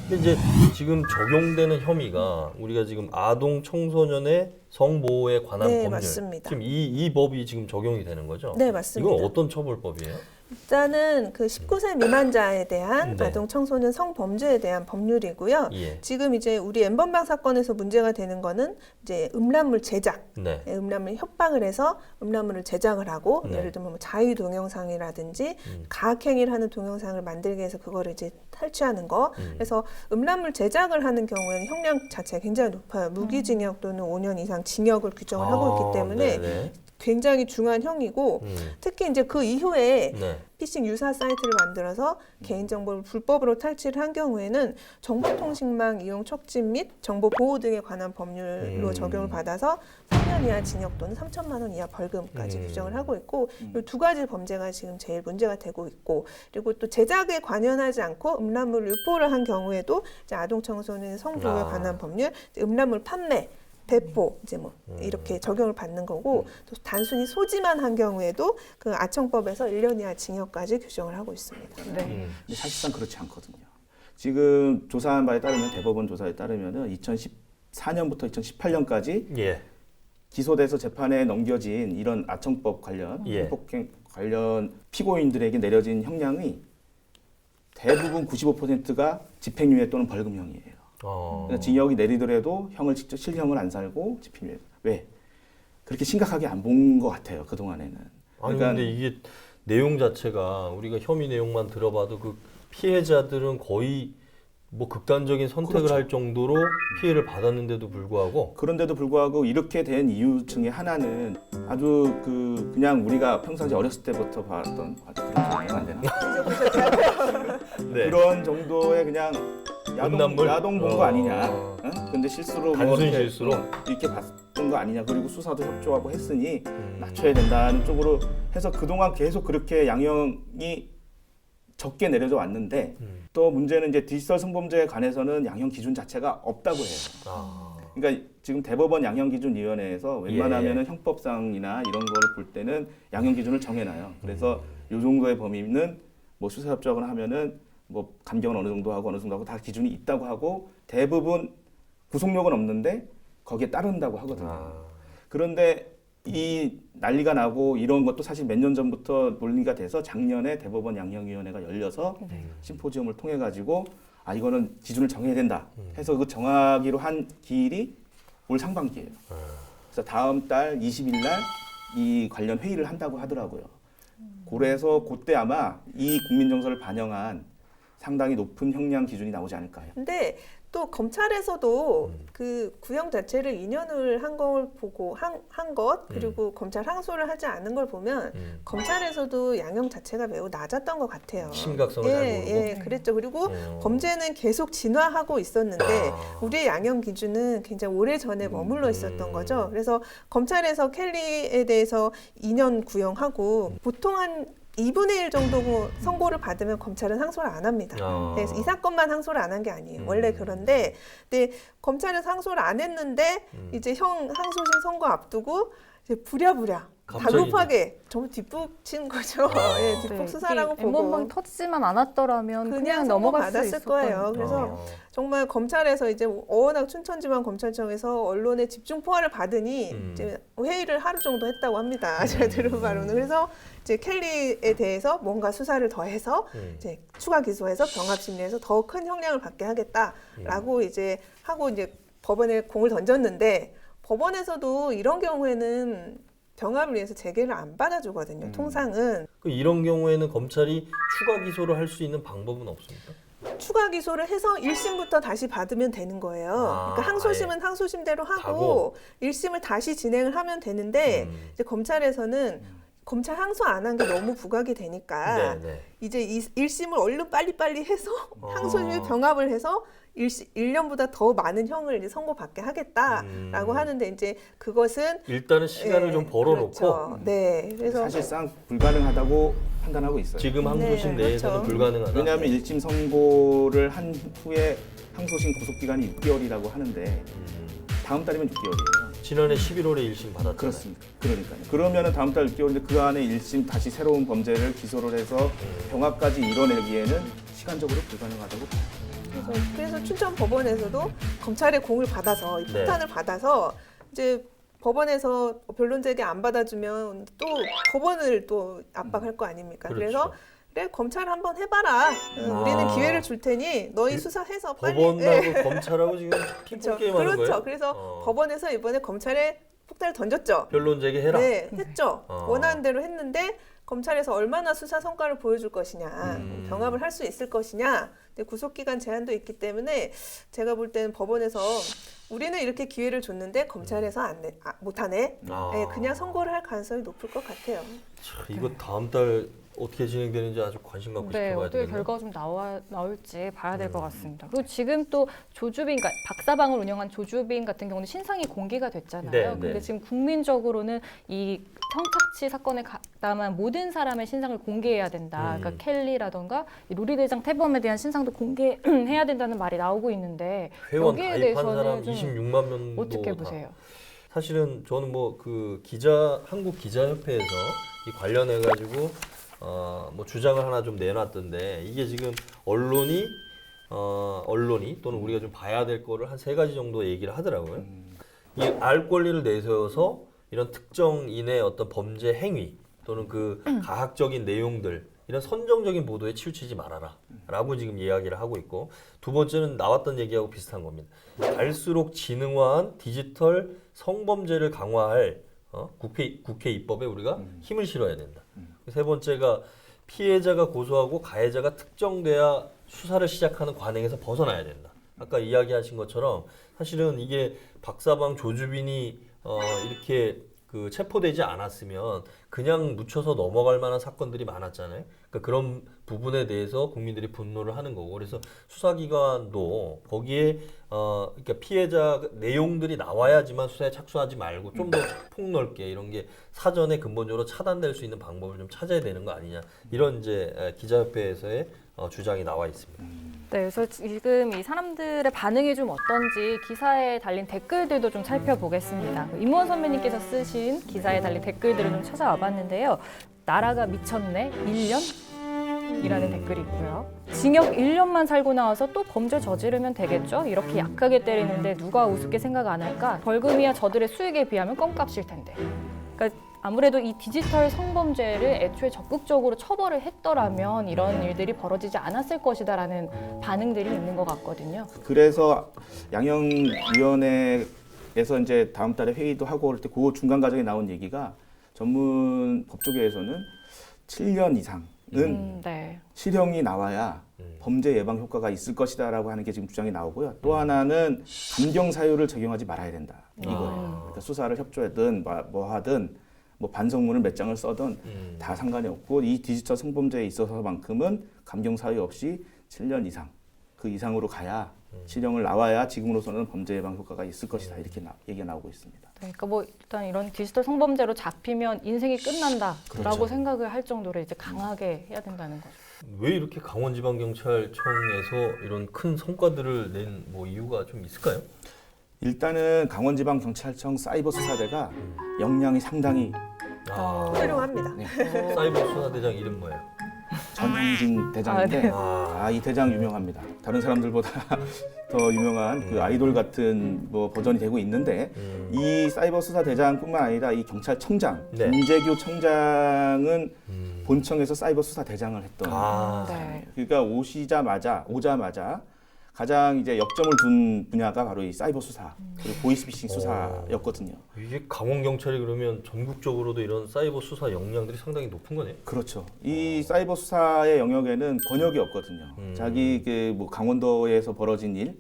근데 이제 지금 적용되는 혐의가 우리가 지금 아동 청소년의 성보호에 관한 네, 법률. 맞습니다. 지금 이 법이 지금 적용이 되는 거죠? 네, 맞습니다. 이건 어떤 처벌법이에요? 일단은 그 19세 미만자에 대한 네. 아동 청소년 성범죄에 대한 법률이고요. 예. 지금 이제 우리 엠번방 사건에서 문제가 되는 거는 이제 음란물 제작, 네. 음란물 협박을 해서 음란물을 제작을 하고 네. 예를 들면 뭐 자유 동영상이라든지 가학행위를 하는 동영상을 만들게 해서 그거를 이제 탈취하는 거. 그래서 음란물 제작을 하는 경우에는 형량 자체가 굉장히 높아요. 무기징역 또는 5년 이상 징역을 규정을 하고 있기 때문에 네네. 굉장히 중한 형이고 특히 이제 그 이후에 네. 피싱 유사 사이트를 만들어서 개인정보를 불법으로 탈취를 한 경우에는 정보통신망 이용 촉진 및 정보 보호 등에 관한 법률로 적용을 받아서 3년 이하 징역 또는 3천만 원 이하 벌금까지 규정을 하고 있고 이 두 가지 범죄가 지금 제일 문제가 되고 있고 그리고 또 제작에 관여하지 않고 음란물 유포를 한 경우에도 이제 아동 청소년 성보호에 관한 법률, 음란물 판매 배포 이제 뭐 이렇게 적용을 받는 거고 또 단순히 소지만 한 경우에도 그 아청법에서 1년 이하 징역까지 규정을 하고 있습니다. 네. 근데 사실상 그렇지 않거든요. 지금 조사한 바에 따르면 대법원 조사에 따르면은 2014년부터 2018년까지 예. 기소돼서 재판에 넘겨진 이런 아청법 관련 예. 폭행 관련 피고인들에게 내려진 형량이 대부분 95%가 집행유예 또는 벌금형이에요. 그러니까 징역이 내리더라도 형을 직접 실형을 안 살고 집행유예. 왜? 그렇게 심각하게 안 본 것 같아요. 그 동안에는. 아니 근데 이게 내용 자체가 우리가 혐의 내용만 들어봐도 그 피해자들은 거의 뭐 극단적인 선택을 그렇죠. 할 정도로 피해를 받았는데도 불구하고 그런데도 불구하고 이렇게 된 이유 중에 하나는 아주 그냥 우리가 평상시 어렸을 때부터 봤던 그런 안 되나? 네. 그런 정도의 그냥 음란물? 야동 본 거 아니냐? 응? 근데 실수로 뭐 단순 이렇게, 실수로? 이렇게 봤던 거 아니냐? 그리고 수사도 협조하고 했으니 낮춰야 된다는 쪽으로 해서 그동안 계속 그렇게 양형이 적게 내려져 왔는데 또 문제는 이제 디지털 성범죄에 관해서는 양형 기준 자체가 없다고 해요. 그러니까 지금 대법원 양형기준위원회에서 웬만하면은 형법상이나 이런 거를 볼 때는 양형 기준을 정해놔요. 그래서 이 정도의 범위는 뭐 수사협조하거나 하면은 뭐 감경은 어느 정도 하고 어느 정도 하고 다 기준이 있다고 하고 대부분 구속력은 없는데 거기에 따른다고 하거든요. 그런데 이 난리가 나고 이런 것도 사실 몇 년 전부터 논의가 돼서 작년에 대법원 양형위원회가 열려서 심포지엄을 통해 가지고 아 이거는 기준을 정해야 된다 해서 그 정하기로 한 기일이 올 상반기예요. 그래서 다음 달 20일 날 이 관련 회의를 한다고 하더라고요. 그래서 그때 아마 이 국민정서를 반영한 상당히 높은 형량 기준이 나오지 않을까요? 근데 또 검찰에서도 그 구형 자체를 2년을 한 걸 보고 한 것 그리고 검찰 항소를 하지 않은 걸 보면 검찰에서도 양형 자체가 매우 낮았던 것 같아요. 심각성을 잘 모르고. 예, 그랬죠. 그리고 범죄는 계속 진화하고 있었는데 우리의 양형 기준은 굉장히 오래 전에 머물러 있었던 거죠. 그래서 검찰에서 켈리에 대해서 2년 구형하고 보통 한 2분의 1 정도 선고를 받으면 검찰은 항소를 안 합니다. 그래서 이 사건만 항소를 안 한 게 아니에요. 원래 그런데 근데 검찰은 항소를 안 했는데 이제 형 항소심 선고 앞두고 이제 부랴부랴 다급하게 정말 뒷북 친 거죠. 예, 뒷북 수사라고 보고 엠번방이 터지지만 않았더라면 그냥 선고 넘어갈 수 받았을 있을 거예요. 그래서 정말 검찰에서 이제 워낙 춘천지방검찰청에서 언론의 집중 포화를 받으니 이제 회의를 하루 정도 했다고 합니다. 제가 들은 바로는. 그래서 이제 켈리에 대해서 뭔가 수사를 더해서 이제 추가 기소해서 병합심리에서 더 큰 형량을 받게 하겠다라고 이제 하고 이제 법원에 공을 던졌는데 법원에서도 이런 경우에는 병합을 위해서 재개를 안 받아주거든요. 통상은. 이런 경우에는 검찰이 추가 기소를 할 수 있는 방법은 없습니까? 추가 기소를 해서 1심부터 다시 받으면 되는 거예요. 그러니까 항소심은 항소심대로 하고 1심을 다시 진행을 하면 되는데 이제 검찰에서는 검찰 항소 안 한 게 너무 부각이 되니까 이제 1심을 얼른 빨리빨리 해서 항소심에 병합을 해서 1년보다 더 많은 형을 이제 선고받게 하겠다라고 하는데 이제 그것은 일단은 시간을 좀 벌어놓고 그렇죠. 네, 그래서 사실상 불가능하다고 판단하고 있어요. 지금 항소심 내에서는 그렇죠. 불가능하다. 왜냐하면 1심 선고를 한 후에 항소심 구속기간이 6개월이라고 하는데 다음 달이면 6개월이에요. 지난해 11월에 1심 받았잖아요. 그렇습니다. 그러니까요. 그러면은 다음 달 6개월인데 그 안에 1심 다시 새로운 범죄를 기소를 해서 병합까지 이뤄내기에는 시간적으로 불가능하다고 봐요. 그래서 춘천 법원에서도 검찰의 공을 받아서 이 폭탄을 받아서 이제 법원에서 변론 제기 안 받아주면 또 법원을 또 압박할 거 아닙니까? 그렇죠. 그래서 그래 검찰 한번 해봐라. 우리는 기회를 줄 테니 너희 수사해서 빨리. 법원하고 검찰하고 지금 핑퐁 게임 하는 그렇죠. 거예요? 그래서 법원에서 이번에 검찰에 폭탄을 던졌죠. 변론 제기해라. 네, 했죠. 어. 원하는 대로 했는데 검찰에서 얼마나 수사 성과를 보여줄 것이냐, 병합을 할 수 있을 것이냐. 근데 구속기간 제한도 있기 때문에 제가 볼 때는 법원에서 우리는 이렇게 기회를 줬는데 검찰에서 못하네. 아. 네, 그냥 선고를 할 가능성이 높을 것 같아요. 참, 이거 다음 달 어떻게 진행되는지 아주 관심 갖고 네, 지켜봐야 어떻게 되겠네요. 결과가 좀 나올지 봐야 될 것 같습니다. 그리고 지금 또 조주빈, 그러니까 박사방을 운영한 조주빈 같은 경우는 신상이 공개가 됐잖아요. 네, 근데 네. 지금 국민적으로는 이 성착취 사건에 가담한 모든 사람의 신상을 공개해야 된다. 그러니까 켈리라던가 이 로리대장 태범에 대한 신상도 공개해야 된다는 말이 나오고 있는데 회원 여기에 가입한 대해서는 사람 좀 26만 명도 어떻게 다. 보세요? 사실은 저는 뭐 그 한국 기자협회에서 이 관련해 가지고 뭐 주장을 하나 좀 내놨던데 이게 지금 언론이 또는 우리가 좀 봐야 될 거를 한 3가지 정도 얘기를 하더라고요. 이 알 권리를 내세워서 이런 특정인의 어떤 범죄 행위 또는 그 가학적인 내용들 이런 선정적인 보도에 치우치지 말아라 라고 지금 이야기를 하고 있고, 두 번째는 나왔던 얘기하고 비슷한 겁니다. 갈수록 지능화한 디지털 성범죄를 강화할 국회 입법에 우리가 힘을 실어야 된다. 세 번째가 피해자가 고소하고 가해자가 특정돼야 수사를 시작하는 관행에서 벗어나야 된다. 아까 이야기하신 것처럼 사실은 이게 박사방 조주빈이 이렇게 그 체포되지 않았으면 그냥 묻혀서 넘어갈 만한 사건들이 많았잖아요. 그러니까 그런 부분에 대해서 국민들이 분노를 하는 거고, 그래서 수사기관도 거기에 그러니까 피해자 내용들이 나와야지만 수사에 착수하지 말고 좀 더 폭넓게 이런 게 사전에 근본적으로 차단될 수 있는 방법을 좀 찾아야 되는 거 아니냐, 이런 이제 기자협회에서의 주장이 나와 있습니다. 네, 그래서 지금 이 사람들의 반응이 좀 어떤지 기사에 달린 댓글들도 좀 살펴보겠습니다. 임원 선배님께서 쓰신 기사에 달린 댓글들을 좀 찾아와 봤는데요. 나라가 미쳤네? 1년? 이라는 댓글이 있고요. 징역 1년만 살고 나와서 또 범죄 저지르면 되겠죠? 이렇게 약하게 때리는데 누가 우습게 생각 안 할까? 벌금이야 저들의 수익에 비하면 껌값일 텐데. 그러니까 아무래도 이 디지털 성범죄를 애초에 적극적으로 처벌을 했더라면 이런 일들이 벌어지지 않았을 것이다라는 반응들이 있는 것 같거든요. 그래서 양형위원회에서 이제 다음 달에 회의도 하고 그럴 때 그 중간 과정에 나온 얘기가 전문 법조계에서는 7년 이상은 네. 실형이 나와야 범죄 예방 효과가 있을 것이다라고 하는 게 지금 주장이 나오고요. 또 하나는 감경 사유를 적용하지 말아야 된다 이거예요. 그러니까 수사를 협조하든 뭐 하든 뭐 반성문을 몇 장을 써든 다 상관이 없고 이 디지털 성범죄에 있어서만큼은 감경 사유 없이 7년 이상 그 이상으로 가야 실형을 나와야 지금으로서는 범죄 예방 효과가 있을 것이다 이렇게 얘기가 나오고 있습니다. 네, 그러니까 뭐 일단 이런 디지털 성범죄로 잡히면 인생이 끝난다라고 그렇죠. 생각을 할 정도로 이제 강하게 해야 된다는 거죠. 왜 이렇게 강원지방경찰청에서 이런 큰 성과들을 낸 뭐 이유가 좀 있을까요? 일단은 강원지방경찰청 사이버 수사대가 역량이 상당히 훌륭합니다. 사이버 수사대장 이름 뭐예요? 전형진 대장인데 이 대장 유명합니다. 다른 사람들보다 더 유명한 그 아이돌 같은 뭐 버전이 되고 있는데 이 사이버 수사 대장뿐만 아니라 이 경찰청장 네. 김재규 청장은 본청에서 사이버 수사 대장을 했던. 네. 그러니까 오자마자 가장 이제 역점을 둔 분야가 바로 이 사이버 수사 그리고 보이스피싱 수사였거든요. 이게 강원경찰이 그러면 전국적으로도 이런 사이버 수사 역량들이 상당히 높은 거네요. 그렇죠. 이 사이버 수사의 영역에는 권역이 없거든요. 자기 뭐 강원도에서 벌어진 일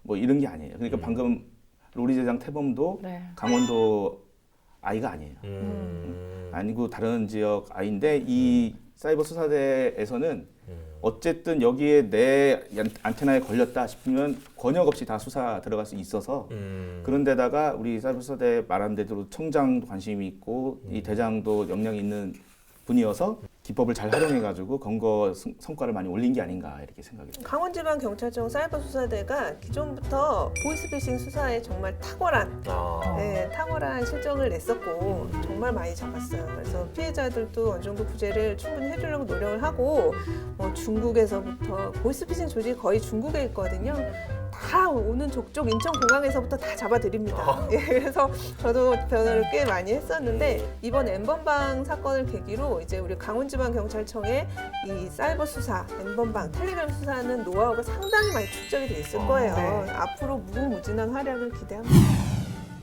뭐 이런 게 아니에요. 그러니까 방금 로리대장 태범도 네. 강원도 아이가 아니에요. 아니고 다른 지역 아이인데 이 사이버 수사대에서는 어쨌든 여기에 내 안테나에 걸렸다 싶으면 권역 없이 다 수사 들어갈 수 있어서 그런데다가 우리 사이버 수사대 말한 대로 청장도 관심이 있고 이 대장도 역량이 있는 분이어서 기법을 잘 활용해가지고 검거 성과를 많이 올린 게 아닌가 이렇게 생각이 듭니다. 강원지방경찰청 사이버수사대가 기존부터 보이스피싱 수사에 정말 탁월한 탁월한 실적을 냈었고 정말 많이 잡았어요. 그래서 피해자들도 어느 정도 구제를 충분히 해주려고 노력을 하고 중국에서부터 보이스피싱 조직이 거의 중국에 있거든요. 다 오는 족족 인천공항에서부터 다 잡아드립니다. 예, 그래서 저도 변호를 꽤 많이 했었는데 이번 N번방 사건을 계기로 이제 우리 강원지방경찰청의 이 사이버 수사, N번방, 텔레그램 수사하는 노하우가 상당히 많이 축적이 돼 있을 거예요. 네. 앞으로 무궁무진한 활약을 기대합니다.